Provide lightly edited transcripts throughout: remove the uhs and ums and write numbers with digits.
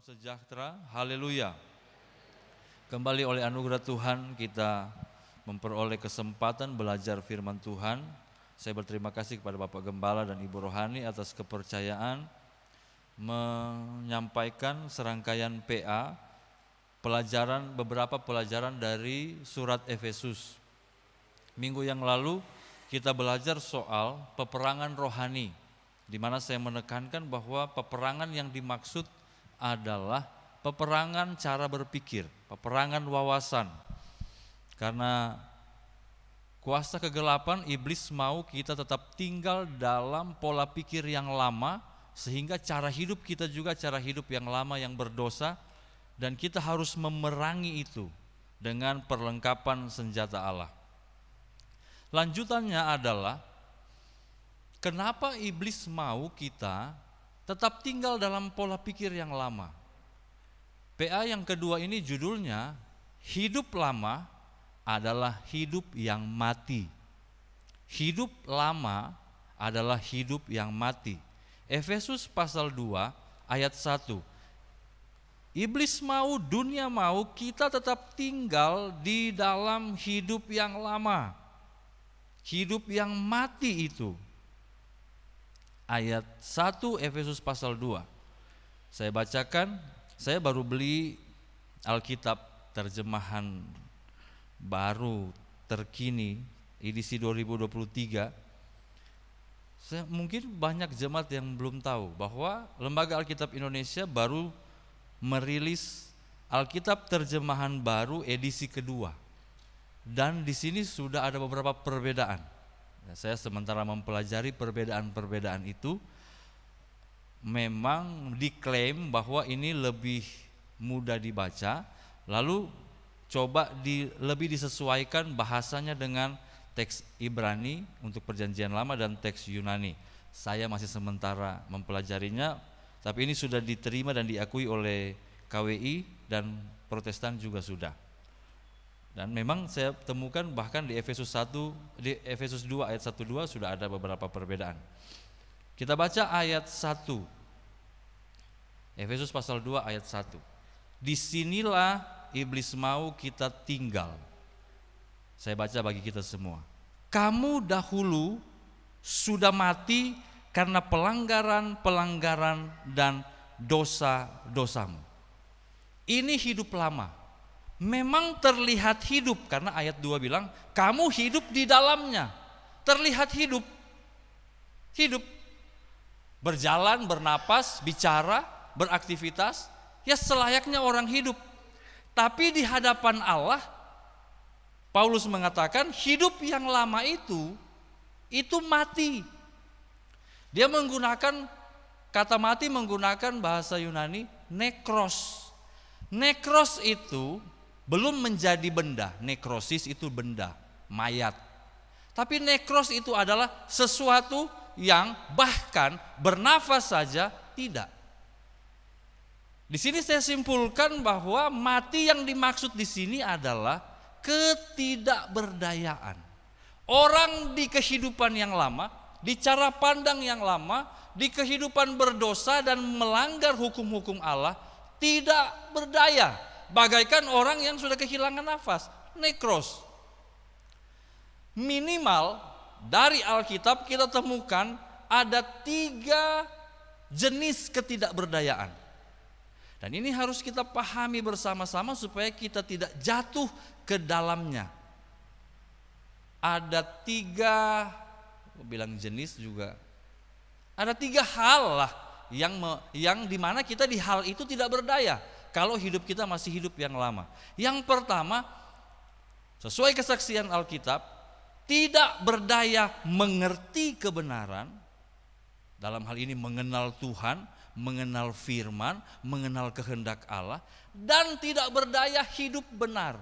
sejahtera, haleluya. Kembali oleh anugerah Tuhan kita memperoleh kesempatan belajar firman Tuhan. Saya berterima kasih kepada Bapak Gembala dan Ibu Rohani atas kepercayaan menyampaikan serangkaian PA, beberapa pelajaran dari surat Efesus. Minggu yang lalu kita belajar soal peperangan rohani, di mana saya menekankan bahwa peperangan yang dimaksud adalah peperangan cara berpikir, peperangan wawasan. Karena kuasa kegelapan, iblis mau kita tetap tinggal dalam pola pikir yang lama, sehingga cara hidup kita juga cara hidup yang lama yang berdosa, dan kita harus memerangi itu dengan perlengkapan senjata Allah. Lanjutannya adalah kenapa iblis mau kita tetap tinggal dalam pola pikir yang lama. PA yang kedua ini judulnya hidup lama adalah hidup yang mati. Hidup lama adalah hidup yang mati. Efesus pasal 2 ayat 1. Iblis mau, dunia mau kita tetap tinggal di dalam hidup yang lama. Hidup yang mati itu. Ayat 1 Efesus pasal 2. Saya bacakan, saya baru beli Alkitab terjemahan baru terkini edisi 2023. Mungkin banyak jemaat yang belum tahu bahwa Lembaga Alkitab Indonesia baru merilis Alkitab terjemahan baru edisi kedua. Dan di sini sudah ada beberapa perbedaan. Saya sementara mempelajari perbedaan-perbedaan itu, memang diklaim bahwa ini lebih mudah dibaca, lalu coba lebih disesuaikan bahasanya dengan teks Ibrani untuk perjanjian lama dan teks Yunani. Saya masih sementara mempelajarinya, tapi ini sudah diterima dan diakui oleh KWI dan Protestan juga sudah. Dan memang saya temukan bahkan di Efesus 2 ayat 1-2 sudah ada beberapa perbedaan. Kita baca ayat 1. Efesus pasal 2 ayat 1. Disinilah iblis mau kita tinggal. Saya baca bagi kita semua. Kamu dahulu sudah mati karena pelanggaran dan dosa-dosamu. Ini hidup lama. Memang terlihat hidup, karena ayat 2 bilang kamu hidup di dalamnya. Terlihat hidup. Berjalan, bernapas, bicara, beraktivitas, ya selayaknya orang hidup. Tapi di hadapan Allah, Paulus mengatakan hidup yang lama itu mati. Dia menggunakan kata mati, menggunakan bahasa Yunani nekros. Nekros itu belum menjadi benda. Nekrosis itu benda, mayat. Tapi nekros itu adalah sesuatu yang bahkan bernafas saja tidak. Di sini saya simpulkan bahwa mati yang dimaksud di sini adalah ketidakberdayaan. Orang di kehidupan yang lama, di cara pandang yang lama, di kehidupan berdosa dan melanggar hukum-hukum Allah, tidak berdaya. Bagaikan orang yang sudah kehilangan nafas, nekros. Minimal dari Alkitab kita temukan ada 3 jenis ketidakberdayaan. Dan ini harus kita pahami bersama-sama supaya kita tidak jatuh ke dalamnya. Ada 3, bilang jenis juga, ada 3 hal lah yang dimana kita di hal itu tidak berdaya kalau hidup kita masih hidup yang lama. Yang pertama, sesuai kesaksian Alkitab, tidak berdaya mengerti kebenaran, dalam hal ini mengenal Tuhan, mengenal firman, mengenal kehendak Allah, dan tidak berdaya hidup benar.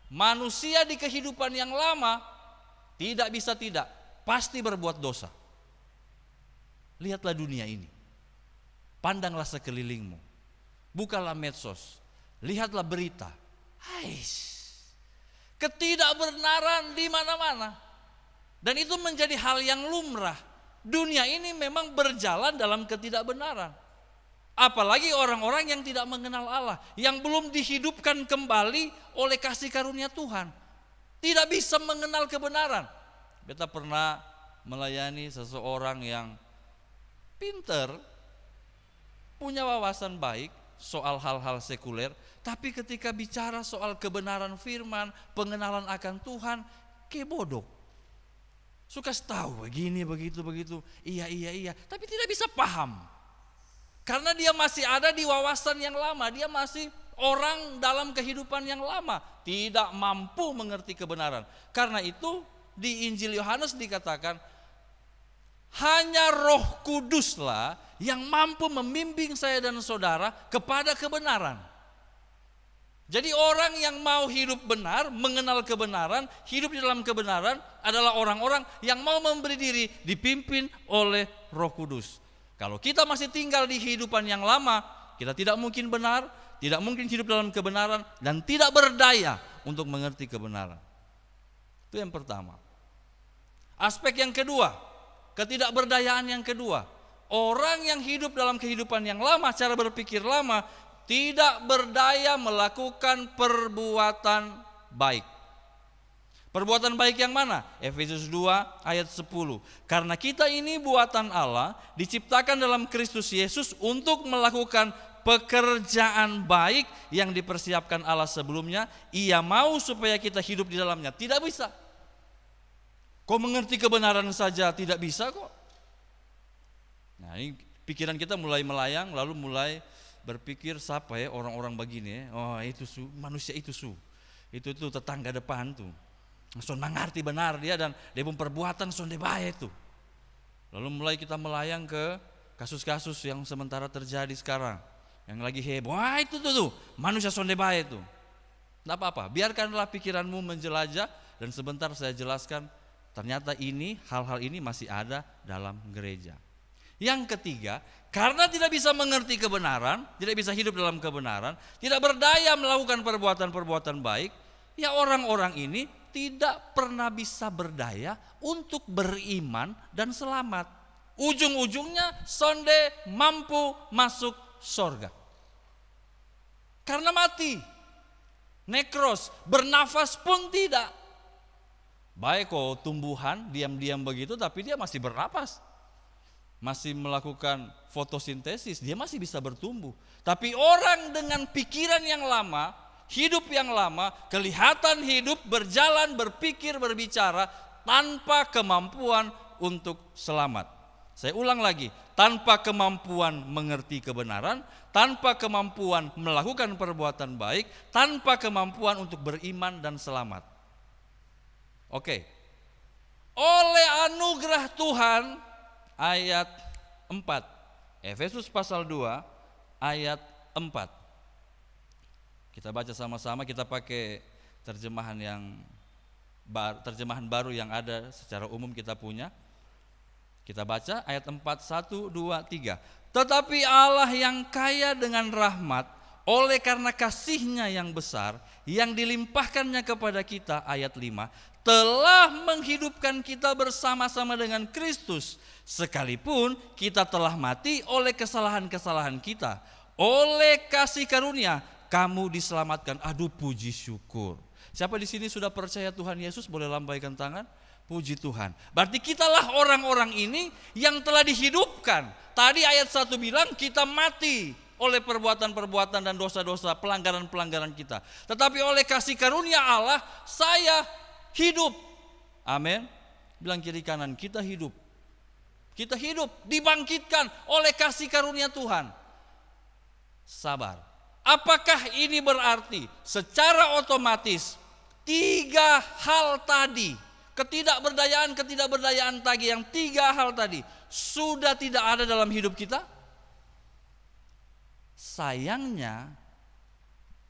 Manusia di kehidupan yang lama tidak bisa tidak, pasti berbuat dosa. Lihatlah dunia ini, pandanglah sekelilingmu, bukalah medsos, lihatlah berita. Ketidakbenaran di mana-mana. Dan itu menjadi hal yang lumrah. Dunia ini memang berjalan dalam ketidakbenaran. Apalagi orang-orang yang tidak mengenal Allah, yang belum dihidupkan kembali oleh kasih karunia Tuhan, tidak bisa mengenal kebenaran. Beta pernah melayani seseorang yang pinter, punya wawasan baik soal hal-hal sekuler, tapi ketika bicara soal kebenaran firman, pengenalan akan Tuhan, bodoh. Suka tahu begini, begitu, iya, tapi tidak bisa paham. Karena dia masih ada di wawasan yang lama, dia masih orang dalam kehidupan yang lama, tidak mampu mengerti kebenaran. Karena itu di Injil Yohanes dikatakan, hanya Roh Kuduslah yang mampu membimbing saya dan saudara kepada kebenaran. Jadi orang yang mau hidup benar, mengenal kebenaran, hidup di dalam kebenaran adalah orang-orang yang mau memberi diri dipimpin oleh Roh Kudus. Kalau kita masih tinggal di kehidupan yang lama, kita tidak mungkin benar, tidak mungkin hidup dalam kebenaran, dan tidak berdaya untuk mengerti kebenaran. Itu yang pertama. Aspek yang kedua, ketidakberdayaan yang kedua. Orang yang hidup dalam kehidupan yang lama, cara berpikir lama, tidak berdaya melakukan perbuatan baik. Perbuatan baik yang mana? Efesus 2 ayat 10. Karena kita ini buatan Allah, diciptakan dalam Kristus Yesus untuk melakukan pekerjaan baik yang dipersiapkan Allah sebelumnya. Ia mau supaya kita hidup di dalamnya. Tidak bisa. Kok mengerti kebenaran saja tidak bisa kok. Nah, ini pikiran kita mulai melayang, lalu mulai berpikir siapa ya orang-orang begini ya. Oh itu manusia itu tuh tetangga depan tuh. Son mengerti benar dia dan dia pun perbuatan son baik tuh. Lalu mulai kita melayang ke kasus-kasus yang sementara terjadi sekarang, yang lagi heboh. Wah itu tuh manusia son baik tuh. Tidak apa-apa, biarkanlah pikiranmu menjelajah dan sebentar saya jelaskan. Ternyata hal-hal ini masih ada dalam gereja. Yang ketiga, karena tidak bisa mengerti kebenaran, tidak bisa hidup dalam kebenaran, tidak berdaya melakukan perbuatan-perbuatan baik, ya orang-orang ini tidak pernah bisa berdaya untuk beriman dan selamat. Ujung-ujungnya sonde mampu masuk sorga. Karena mati, nekros, bernafas pun tidak. Baik kok tumbuhan diam-diam begitu tapi dia masih bernapas. Masih melakukan fotosintesis, dia masih bisa bertumbuh. Tapi orang dengan pikiran yang lama, hidup yang lama, kelihatan hidup, berjalan, berpikir, berbicara tanpa kemampuan untuk selamat. Saya ulang lagi, tanpa kemampuan mengerti kebenaran, tanpa kemampuan melakukan perbuatan baik, tanpa kemampuan untuk beriman dan selamat. Oke. Oleh anugerah Tuhan, ayat 4, Efesus pasal 2 ayat 4. Kita baca sama-sama, kita pakai terjemahan baru yang ada secara umum kita punya. Kita baca ayat 4, 1, 2, 3. Tetapi Allah yang kaya dengan rahmat, oleh karena kasih-Nya yang besar, yang dilimpahkannya kepada kita, ayat 5, telah menghidupkan kita bersama-sama dengan Kristus, sekalipun kita telah mati oleh kesalahan-kesalahan kita. Oleh kasih karunia kamu diselamatkan. Aduh, puji syukur. Siapa di sini sudah percaya Tuhan Yesus? Boleh lambaikan tangan. Puji Tuhan. Berarti kitalah orang-orang ini yang telah dihidupkan. Tadi ayat 1 bilang kita mati oleh perbuatan-perbuatan dan dosa-dosa, pelanggaran-pelanggaran kita. Tetapi oleh kasih karunia Allah, saya hidup. Amin. Bilang kiri kanan, kita hidup. Kita hidup, dibangkitkan oleh kasih karunia Tuhan. Sabar. Apakah ini berarti secara otomatis 3 hal tadi, ketidakberdayaan tadi, yang 3 hal tadi sudah tidak ada dalam hidup kita? Sayangnya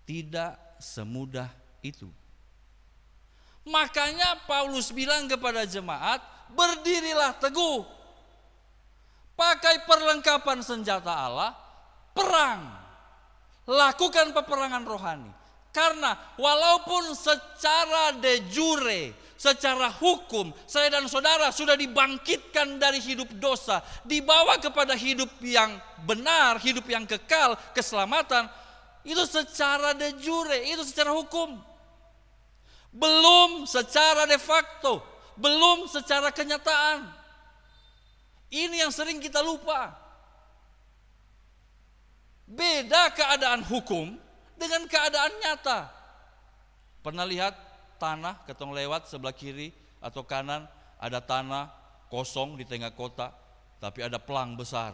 tidak semudah itu. Makanya Paulus bilang kepada jemaat, berdirilah teguh, pakai perlengkapan senjata Allah, perang, lakukan peperangan rohani. Karena walaupun secara de jure, secara hukum saya dan saudara sudah dibangkitkan dari hidup dosa, dibawa kepada hidup yang benar, hidup yang kekal, keselamatan, itu secara de jure, itu secara hukum. Belum secara de facto, belum secara kenyataan. Ini yang sering kita lupa. Beda keadaan hukum dengan keadaan nyata. Pernah lihat tanah ketong lewat sebelah kiri atau kanan, ada tanah kosong di tengah kota, tapi ada pelang besar.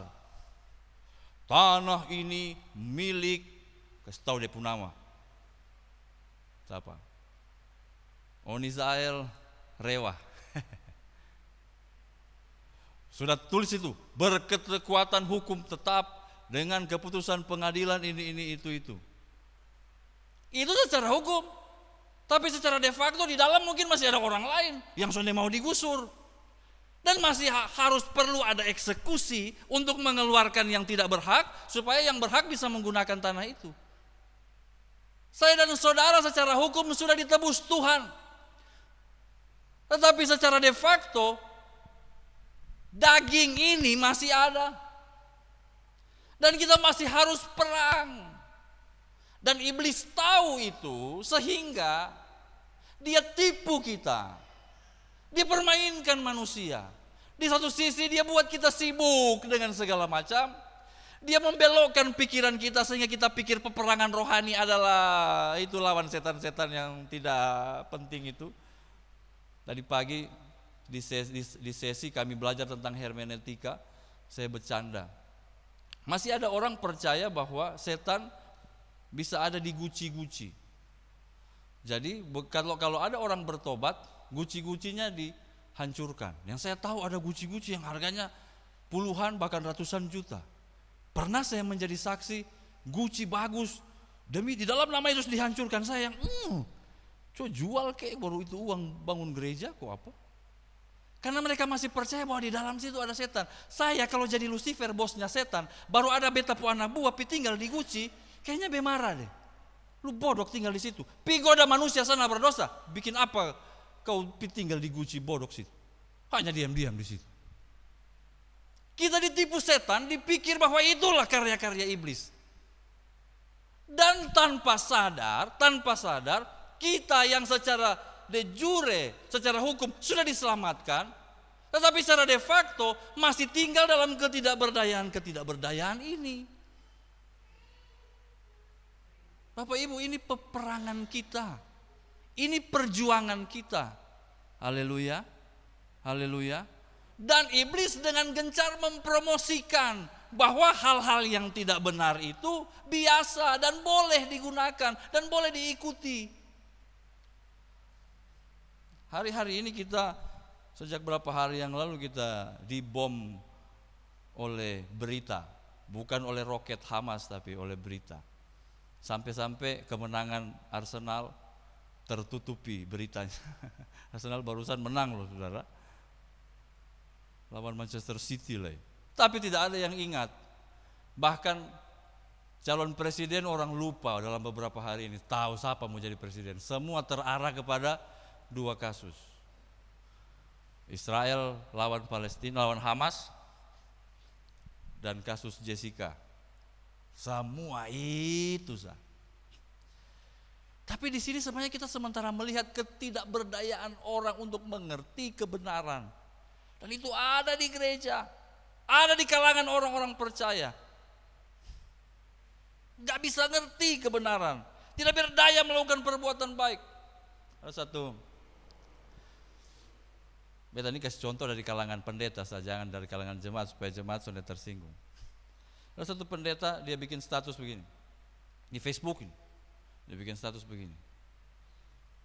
Tanah ini milik, kasih tahu dia punya nama. Siapa? Onizael Rewa. Sudah tulis itu, berkekuatan hukum tetap dengan keputusan pengadilan ini itu. Itu secara hukum. Tapi secara de facto di dalam mungkin masih ada orang lain yang sudah mau digusur. Dan masih harus perlu ada eksekusi untuk mengeluarkan yang tidak berhak, supaya yang berhak bisa menggunakan tanah itu. Saya dan saudara secara hukum sudah ditebus Tuhan. Tetapi secara de facto, daging ini masih ada. Dan kita masih harus perang. Dan iblis tahu itu sehingga dia tipu kita. Dia permainkan manusia. Di satu sisi dia buat kita sibuk dengan segala macam. Dia membelokkan pikiran kita sehingga kita pikir peperangan rohani adalah itu lawan setan-setan yang tidak penting itu. Tadi pagi di sesi kami belajar tentang hermeneutika, saya bercanda. Masih ada orang percaya bahwa setan bisa ada di guci-guci. Jadi kalau ada orang bertobat, guci-gucinya dihancurkan. Yang saya tahu ada guci-guci yang harganya puluhan bahkan ratusan juta. Pernah saya menjadi saksi, guci bagus, demi di dalam nama Yesus dihancurkan. Saya yang jual kek, baru itu uang bangun gereja kok apa? Karena mereka masih percaya bahwa di dalam situ ada setan. Saya kalau jadi Lucifer, bosnya setan, baru ada beta pu anak buah tinggal di guci, kayaknya bemarah deh. Lu bodoh tinggal di situ. Pi goda manusia sana berdosa. Bikin apa kau tinggal di guci bodoh situ? Hanya diam-diam di situ. Kita ditipu setan, dipikir bahwa itulah karya-karya iblis. Dan tanpa sadar, kita yang secara de jure, secara hukum sudah diselamatkan, tetapi secara de facto masih tinggal dalam ketidakberdayaan ini. Bapak Ibu, ini peperangan kita. Ini perjuangan kita. Haleluya. Haleluya. Dan iblis dengan gencar mempromosikan bahwa hal-hal yang tidak benar itu biasa dan boleh digunakan dan boleh diikuti. Hari-hari ini kita, sejak berapa hari yang lalu kita dibom oleh berita. Bukan oleh roket Hamas tapi oleh berita. Sampai-sampai kemenangan Arsenal tertutupi beritanya. Arsenal barusan menang loh saudara, lawan Manchester City lah. Tapi tidak ada yang ingat. Bahkan calon presiden orang lupa dalam beberapa hari ini tahu siapa mau jadi presiden. Semua terarah kepada dua kasus. Israel lawan Palestina, lawan Hamas, dan kasus Jessica. Semua itu sah. Tapi di sini sebenarnya kita sementara melihat ketidakberdayaan orang untuk mengerti kebenaran. Dan itu ada di gereja, ada di kalangan orang-orang percaya. Gak bisa ngerti kebenaran, tidak berdaya melakukan perbuatan baik. Ada satu, beta ini kasih contoh dari kalangan pendeta saja, jangan dari kalangan jemaat supaya jemaat sudah tersinggung. Ada satu pendeta, dia bikin status begini di Facebook ini. Dia bikin status begini.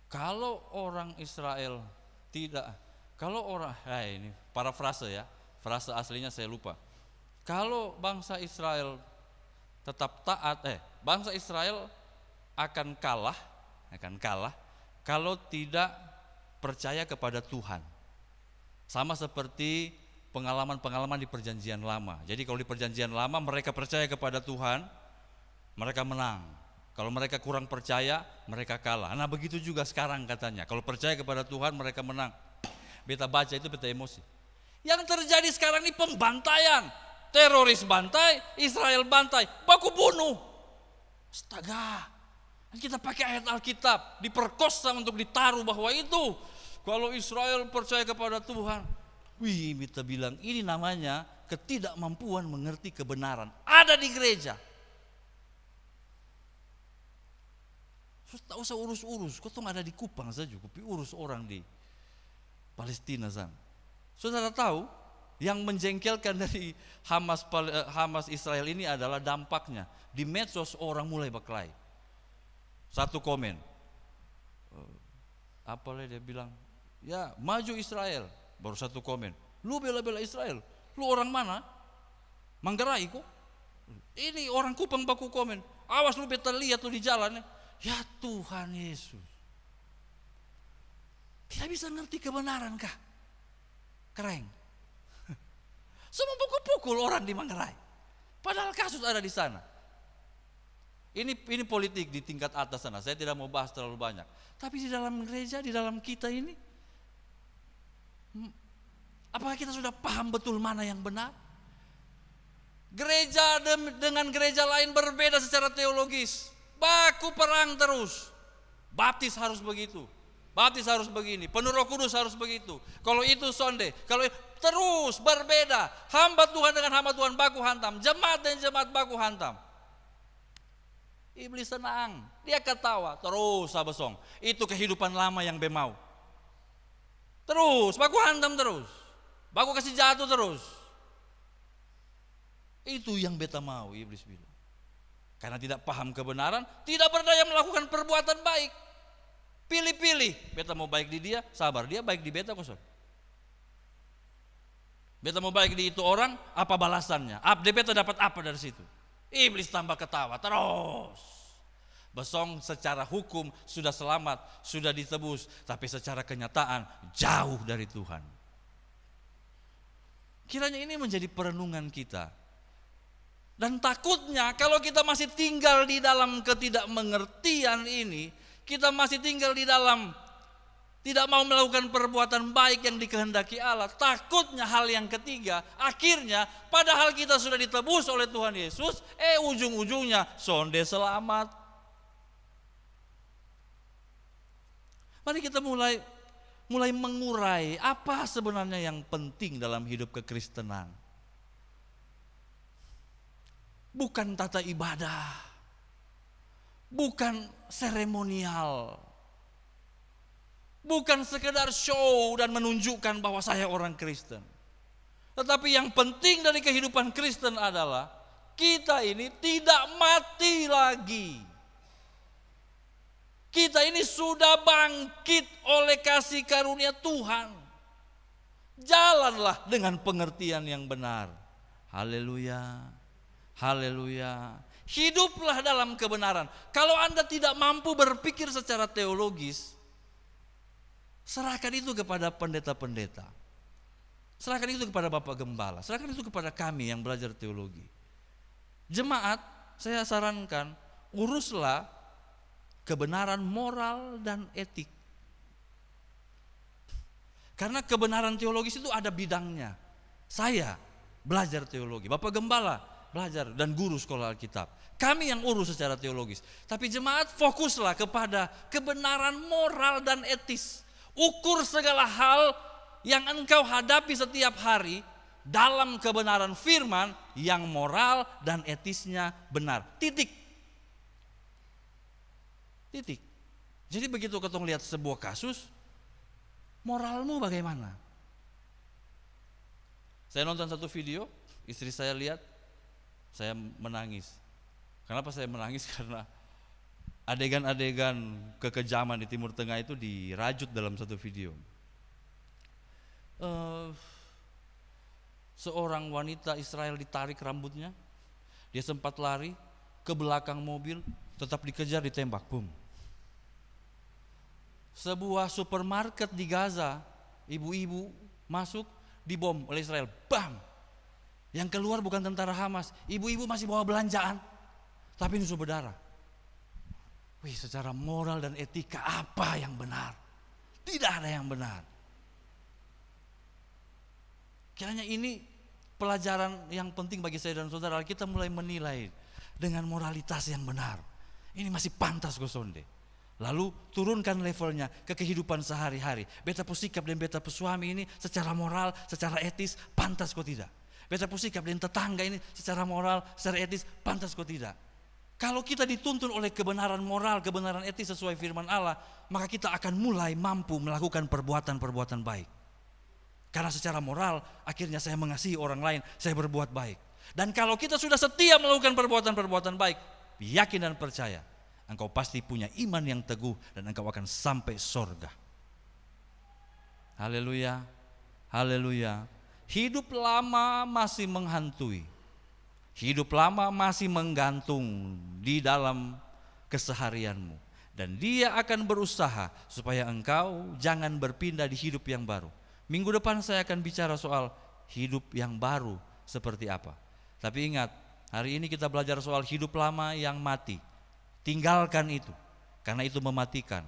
Kalau orang Israel tidak, kalau orang, ini parafrase ya, frase aslinya saya lupa. Kalau bangsa Israel tetap taat, bangsa Israel akan kalah kalau tidak percaya kepada Tuhan. Sama seperti pengalaman-pengalaman di perjanjian lama. Jadi kalau di perjanjian lama mereka percaya kepada Tuhan, mereka menang. Kalau mereka kurang percaya, mereka kalah. Nah begitu juga sekarang katanya. Kalau percaya kepada Tuhan, mereka menang. Beta baca itu beta emosi. Yang terjadi sekarang ini pembantaian. Teroris bantai, Israel bantai, baku bunuh. Astaga. Kita pakai ayat Alkitab, diperkosa untuk ditaruh bahwa itu. Kalau Israel percaya kepada Tuhan. Wih, beta bilang ini namanya ketidakmampuan mengerti kebenaran. Ada di gereja. Tak usah urus-urus, kau tuh ada di Kupang saja, tapi urus orang di Palestina sana. Saudara tahu, yang menjengkelkan dari Hamas Israel ini adalah dampaknya. Di medsos orang mulai berkelahi. Satu komen, apalah dia bilang, ya maju Israel. Baru satu komen, lu bela-bela Israel, lu orang mana? Manggarai kok. Ini orang Kupang baku komen, awas lu beta lihat lu di jalan. Ya Tuhan Yesus, tidak bisa ngerti kebenaran kah? Keren. Semua pukul-pukul orang di Manggarai. Padahal kasus ada di sana. Ini politik di tingkat atas sana. Saya tidak mau bahas terlalu banyak. Tapi di dalam gereja, di dalam kita ini, apakah kita sudah paham betul mana yang benar? Gereja dengan gereja lain berbeda secara teologis. Baku perang terus. Baptis harus begitu. Baptis harus begini. Penuh Roh Kudus harus begitu. Kalau itu sonde, kalau terus berbeda. Hamba Tuhan dengan hamba Tuhan baku hantam. Jemaat dan jemaat baku hantam. Iblis senang. Dia ketawa. Terus sabesong. Itu kehidupan lama yang bemau. Terus baku hantam terus. Baku kasih jatuh terus. Itu yang beta mau, iblis bilang. Karena tidak paham kebenaran, tidak berdaya melakukan perbuatan baik. Pilih-pilih, beta mau baik di dia, sabar, dia baik di beta kosong. Beta mau baik di itu orang, apa balasannya? Beta dapat apa dari situ? Iblis tambah ketawa, terus. Besong secara hukum sudah selamat, sudah ditebus, tapi secara kenyataan jauh dari Tuhan. Kiranya ini menjadi perenungan kita. Dan takutnya kalau kita masih tinggal di dalam ketidakmengertian ini, kita masih tinggal di dalam tidak mau melakukan perbuatan baik yang dikehendaki Allah. Takutnya hal yang ketiga, akhirnya padahal kita sudah ditebus oleh Tuhan Yesus, ujung-ujungnya sonde selamat. Mari kita mulai mengurai apa sebenarnya yang penting dalam hidup kekristenan. Bukan tata ibadah, bukan seremonial, bukan sekedar show dan menunjukkan bahwa saya orang Kristen. Tetapi yang penting dari kehidupan Kristen adalah kita ini tidak mati lagi. Kita ini sudah bangkit oleh kasih karunia Tuhan. Jalanlah dengan pengertian yang benar. Haleluya. Haleluya. Hiduplah dalam kebenaran. Kalau Anda tidak mampu berpikir secara teologis, serahkan itu kepada pendeta-pendeta. Serahkan itu kepada Bapak Gembala. Serahkan itu kepada kami yang belajar teologi. Jemaat, saya sarankan, uruslah kebenaran moral dan etik. Karena kebenaran teologis itu ada bidangnya. Saya belajar teologi, Bapak Gembala belajar dan guru sekolah Alkitab. Kami yang urus secara teologis. Tapi jemaat fokuslah kepada kebenaran moral dan etis. Ukur segala hal yang engkau hadapi setiap hari dalam kebenaran firman yang moral dan etisnya benar. Titik. Titik. Jadi begitu ketong lihat sebuah kasus, moralmu bagaimana? Saya nonton satu video, istri saya lihat, saya menangis. Kenapa saya menangis? Karena adegan-adegan kekejaman di Timur Tengah itu dirajut dalam satu video. Seorang wanita Israel ditarik rambutnya, dia sempat lari ke belakang mobil, tetap dikejar, ditembak, boom. Sebuah supermarket di Gaza, ibu-ibu masuk, dibom oleh Israel, bam. Yang keluar bukan tentara Hamas, ibu-ibu masih bawa belanjaan, tapi ini berdarah. secara moral dan etika apa yang benar? Tidak ada yang benar. Kiranya ini pelajaran yang penting bagi saya dan saudara. Kita mulai menilai dengan moralitas yang benar. Ini masih pantas kok sonde. Lalu turunkan levelnya ke kehidupan sehari-hari. Beta pusikap dan beta suami ini secara moral, secara etis pantas kok tidak. Beta pusikap dan tetangga ini secara moral, secara etis pantas kok tidak. Kalau kita dituntun oleh kebenaran moral, kebenaran etis sesuai firman Allah, maka kita akan mulai mampu melakukan perbuatan-perbuatan baik. Karena secara moral akhirnya saya mengasihi orang lain, saya berbuat baik. Dan kalau kita sudah setia melakukan perbuatan-perbuatan baik, yakin dan percaya, engkau pasti punya iman yang teguh dan engkau akan sampai sorga. Haleluya, haleluya. Hidup lama masih menghantui. Hidup lama masih menggantung di dalam keseharianmu. Dan dia akan berusaha supaya engkau jangan berpindah di hidup yang baru. Minggu depan saya akan bicara soal hidup yang baru seperti apa. Tapi ingat, hari ini kita belajar soal hidup lama yang mati. Tinggalkan itu, karena itu mematikan,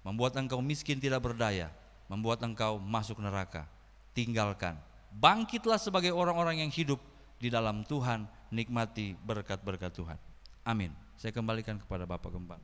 membuat engkau miskin tidak berdaya, membuat engkau masuk neraka. Tinggalkan, bangkitlah sebagai orang-orang yang hidup di dalam Tuhan, nikmati berkat-berkat Tuhan. Amin. Saya kembalikan kepada Bapak Gembala.